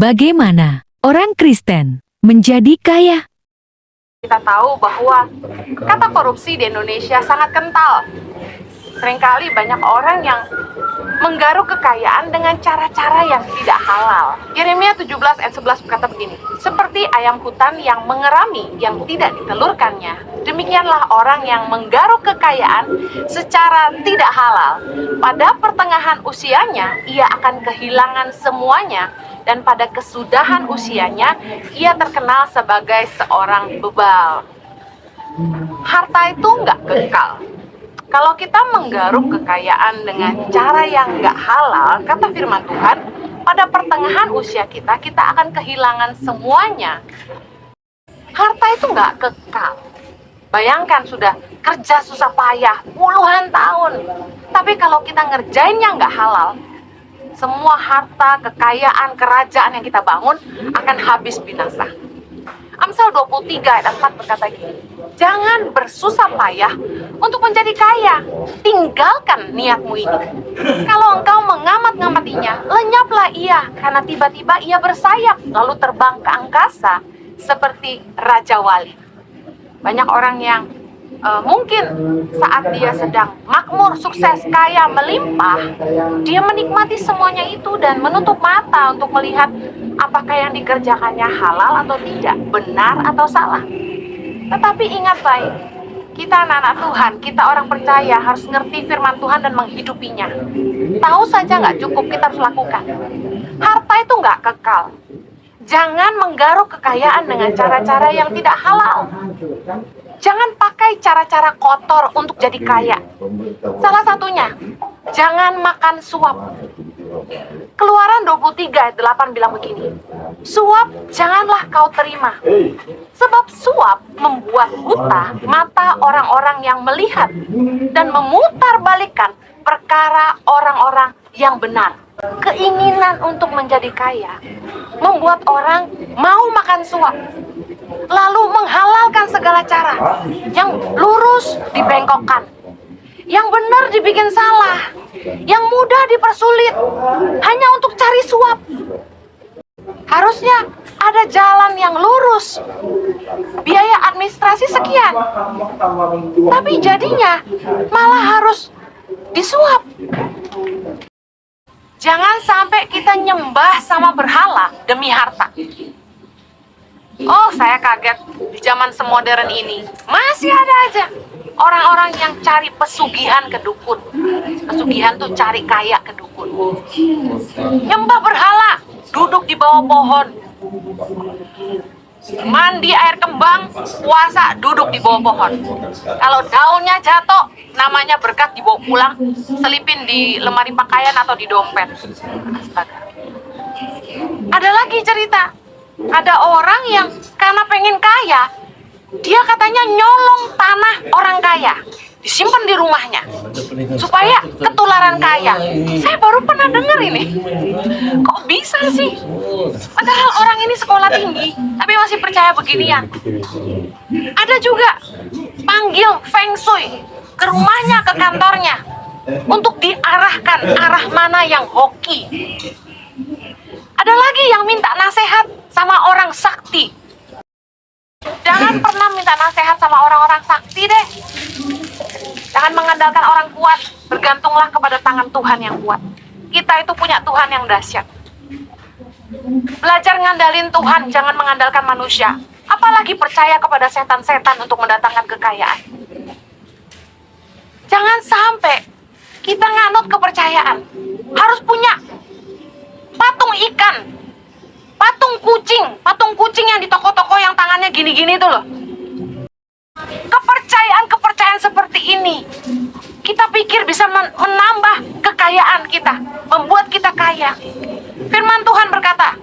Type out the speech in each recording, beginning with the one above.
Bagaimana orang Kristen menjadi kaya? Kita tahu bahwa kata korupsi di Indonesia sangat kental. Seringkali banyak orang yang menggaruk kekayaan dengan cara-cara yang tidak halal. Yeremia 17 ayat 11 berkata begini, seperti ayam hutan yang mengerami yang tidak ditelurkannya, demikianlah orang yang menggaruk kekayaan secara tidak halal. Pada pertengahan usianya, ia akan kehilangan semuanya, dan pada kesudahan usianya, ia terkenal sebagai seorang bebal. Harta itu nggak kekal. Kalau kita menggaruk kekayaan dengan cara yang nggak halal, kata firman Tuhan, pada pertengahan usia kita, kita akan kehilangan semuanya. Harta itu nggak kekal. Bayangkan sudah kerja susah payah puluhan tahun, tapi kalau kita ngerjainnya nggak halal, semua harta, kekayaan, kerajaan yang kita bangun akan habis binasa. Amsal 23 ayat 4 berkata gini, jangan bersusah payah untuk menjadi kaya, tinggalkan niatmu ini. Kalau engkau mengamat-ngamatinya, lenyaplah ia, karena tiba-tiba ia bersayap, lalu terbang ke angkasa seperti Raja Wali. Banyak orang yang mungkin saat dia sedang makmur, sukses, kaya, melimpah, dia menikmati semuanya itu dan menutup mata untuk melihat apakah yang dikerjakannya halal atau tidak, benar atau salah. Tetapi ingat baik, kita anak-anak Tuhan, kita orang percaya harus ngerti firman Tuhan dan menghidupinya. Tahu saja nggak cukup, kita harus lakukan. Harta itu nggak kekal. Jangan menggaruk kekayaan dengan cara-cara yang tidak halal. Jangan pakai cara-cara kotor untuk jadi kaya. Salah satunya, jangan makan suap. Keluaran 23 ayat 8 bilang begini, suap janganlah kau terima, sebab suap membuat buta mata orang-orang yang melihat dan memutarbalikkan perkara orang-orang yang benar. Keinginan untuk menjadi kaya membuat orang mau makan suap, lalu menghalalkan segala cara. Yang lurus dibengkokkan, yang benar dibikin salah, yang mudah dipersulit, hanya untuk cari suap. Harusnya ada jalan yang lurus, biaya administrasi sekian, tapi jadinya malah harus disuap. Jangan sampai kita nyembah sama berhala demi harta. Oh, saya kaget di zaman semodern ini masih ada aja orang-orang yang cari pesugihan ke dukun. Pesugihan tuh cari kaya ke dukun. Nyembah berhala, duduk di bawah pohon, mandi air kembang, puasa duduk di bawah pohon. Kalau daunnya jatuh, namanya berkat, dibawa pulang, selipin di lemari pakaian atau di dompet. Astaga. Ada lagi cerita, ada orang yang karena pengen kaya, dia katanya nyolong tanah orang kaya, disimpan di rumahnya supaya ketularan kaya. Saya baru pernah dengar ini. Kok bisa sih? Padahal orang ini sekolah tinggi tapi masih percaya beginian. Ada juga panggil Feng Shui ke rumahnya, ke kantornya, untuk diarahkan arah mana yang hoki. Ada lagi yang minta nasihat sama orang sakti. Jangan pernah minta nasihat sama orang-orang sakti deh. Jangan mengandalkan orang kuat, bergantunglah kepada tangan Tuhan yang kuat. Kita itu punya Tuhan yang dahsyat. Belajar ngandalin Tuhan, jangan mengandalkan manusia. Apalagi percaya kepada setan-setan untuk mendatangkan kekayaan. Jangan sampai kita nganut kepercayaan. Harus punya patung ikan, patung kucing yang di toko-toko yang tangannya gini-gini tuh loh. Kepercayaan seperti ini, kita pikir bisa menambah kekayaan kita, membuat kita kaya. Firman Tuhan berkata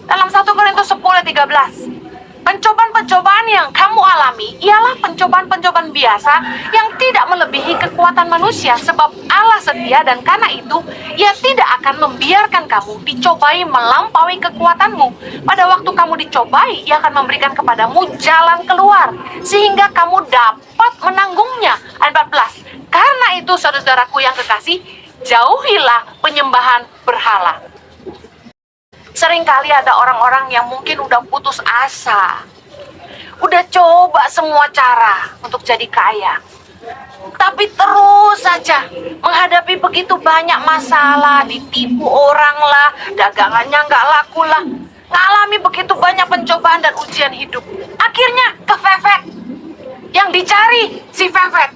dalam 1 Korintus 10:13, pencobaan-pencobaan yang kamu alami ialah pencobaan-pencobaan biasa yang tidak melebihi kekuatan manusia, sebab Allah setia dan karena itu Ia tidak akan membiarkan kamu dicobai melampaui kekuatanmu. Pada waktu kamu dicobai, Ia akan memberikan kepadamu jalan keluar sehingga kamu dapat menanggungnya. Ayat 14, karena itu saudara-saudaraku yang kekasih, jauhilah penyembahan berhala. Seringkali ada orang-orang yang mungkin udah putus asa, udah coba semua cara untuk jadi kaya, tapi terus saja menghadapi begitu banyak masalah, ditipu orang lah, dagangannya nggak laku lah, ngalami begitu banyak pencobaan dan ujian hidup. Akhirnya kepepet, yang dicari si pepet.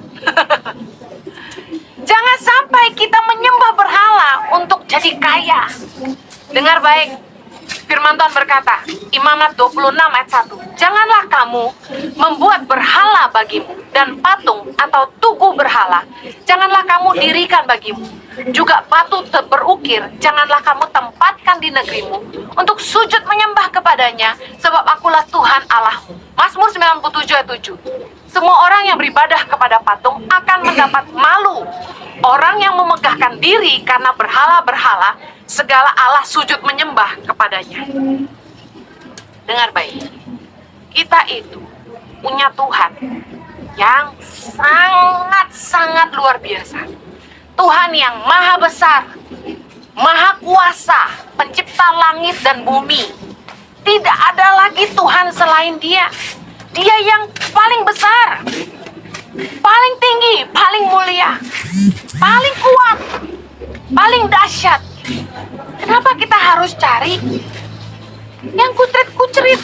Jangan sampai kita menyembah berhala untuk jadi kaya. Dengar baik, firman Tuhan berkata, Imamat 26 ayat 1, janganlah kamu membuat berhala bagimu dan patung atau tugu berhala. Janganlah kamu dirikan bagimu. Juga batu berukir, janganlah kamu tempatkan di negerimu untuk sujud menyembah kepadanya, sebab akulah Tuhan Allahmu. Mazmur 97 ayat 7. Semua orang yang beribadah kepada patung akan mendapat malu. Orang yang memegahkan diri karena berhala-berhala, segala Allah sujud menyembah kepadanya. Dengar baik, kita itu punya Tuhan yang sangat-sangat luar biasa. Tuhan yang maha besar, maha kuasa, pencipta langit dan bumi. Tidak ada lagi Tuhan selain Dia. Dia yang paling besar, paling tinggi, paling mulia, paling kuat, paling dahsyat. Kenapa kita harus cari yang kutrit-kucrit?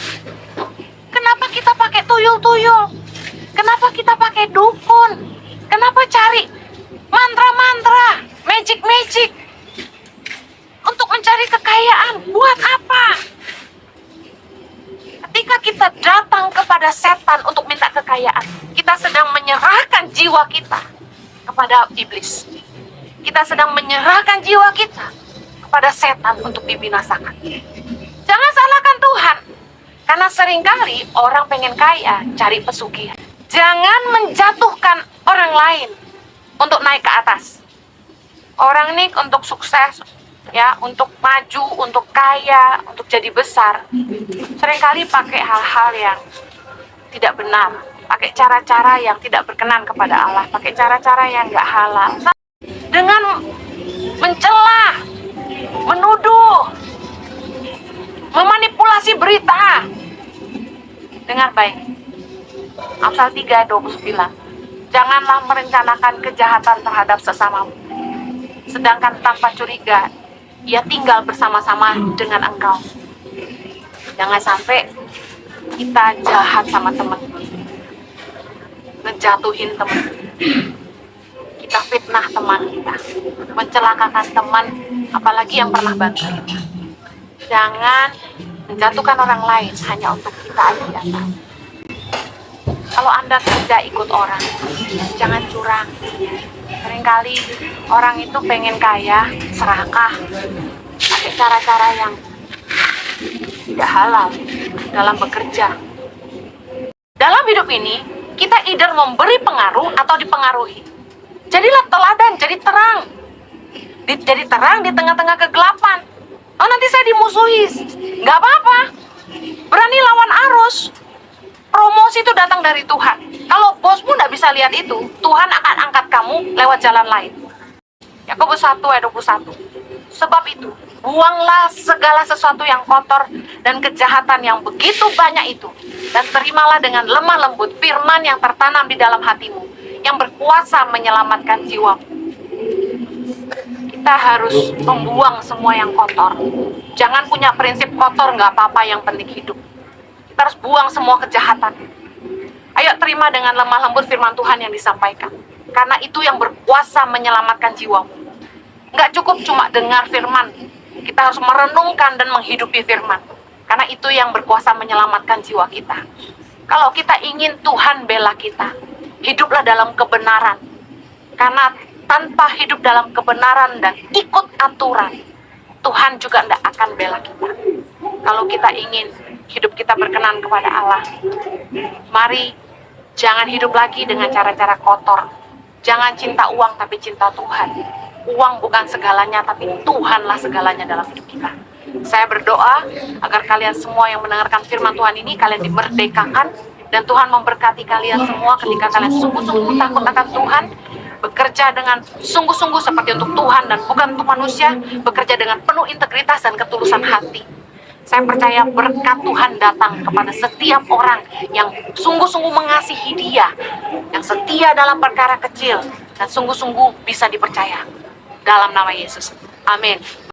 Kenapa kita pakai tuyul-tuyul? Kenapa kita pakai dukun? Kenapa cari mantra-mantra, magic-magic untuk mencari kekayaan? Buat apa? Ketika kita datang kepada setan untuk minta kekayaan, kita sedang menyerahkan jiwa kita kepada iblis. Kita sedang menyerahkan jiwa kita kepada setan untuk dibinasakan. Jangan salahkan Tuhan, karena seringkali orang pengen kaya, cari pesugihan. Jangan menjatuhkan orang lain untuk naik ke atas. Orang ini untuk sukses, ya, untuk maju, untuk kaya, untuk jadi besar, seringkali pakai hal-hal yang tidak benar, pakai cara-cara yang tidak berkenan kepada Allah, pakai cara-cara yang nggak halal, dengan mencela, menuduh, memanipulasi berita. Dengar baik, Amsal 3:29, janganlah merencanakan kejahatan terhadap sesamamu, sedangkan tanpa curiga ia tinggal bersama-sama dengan engkau. Jangan sampai kita jahat sama teman, ngejatuhin teman, kita fitnah teman kita, mencelakakan teman, apalagi yang pernah bantu kita. Jangan menjatuhkan orang lain hanya untuk kita aja. Kalau Anda tidak ikut orang, jangan curang. Seringkali orang itu pengen kaya, serakah, pakai cara-cara yang tidak halal dalam bekerja. Dalam hidup ini, kita either memberi pengaruh atau dipengaruhi. Jadilah teladan, jadi terang. Jadi terang di tengah-tengah kegelapan. Oh, nanti saya dimusuhi. Nggak apa-apa. Berani lawan arus. Promosi itu datang dari Tuhan. Kalau bosmu nggak bisa lihat itu, Tuhan akan angkat kamu lewat jalan lain. Yakobus 1 ayat 21. Sebab itu, buanglah segala sesuatu yang kotor dan kejahatan yang begitu banyak itu, dan terimalah dengan lemah lembut firman yang tertanam di dalam hatimu, yang berkuasa menyelamatkan jiwamu. Kita harus membuang semua yang kotor. Jangan punya prinsip kotor nggak apa-apa, yang penting hidup. Kita harus buang semua kejahatan. Ayo terima dengan lemah lembut firman Tuhan yang disampaikan, karena itu yang berkuasa menyelamatkan jiwamu. Nggak cukup cuma dengar firman, kita harus merenungkan dan menghidupi firman, karena itu yang berkuasa menyelamatkan jiwa kita. Kalau kita ingin Tuhan bela kita, hiduplah dalam kebenaran, karena tanpa hidup dalam kebenaran dan ikut aturan, Tuhan juga tidak akan bela kita. Kalau kita ingin hidup kita berkenan kepada Allah, mari jangan hidup lagi dengan cara-cara kotor. Jangan cinta uang tapi cinta Tuhan. Uang bukan segalanya, tapi Tuhanlah segalanya dalam hidup kita. Saya berdoa agar kalian semua yang mendengarkan firman Tuhan ini, kalian dimerdekakan, dan Tuhan memberkati kalian semua ketika kalian sungguh-sungguh takut akan Tuhan, bekerja dengan sungguh-sungguh seperti untuk Tuhan dan bukan untuk manusia, bekerja dengan penuh integritas dan ketulusan hati. Saya percaya berkat Tuhan datang kepada setiap orang yang sungguh-sungguh mengasihi Dia, yang setia dalam perkara kecil, dan sungguh-sungguh bisa dipercaya. Dalam nama Yesus. Amin.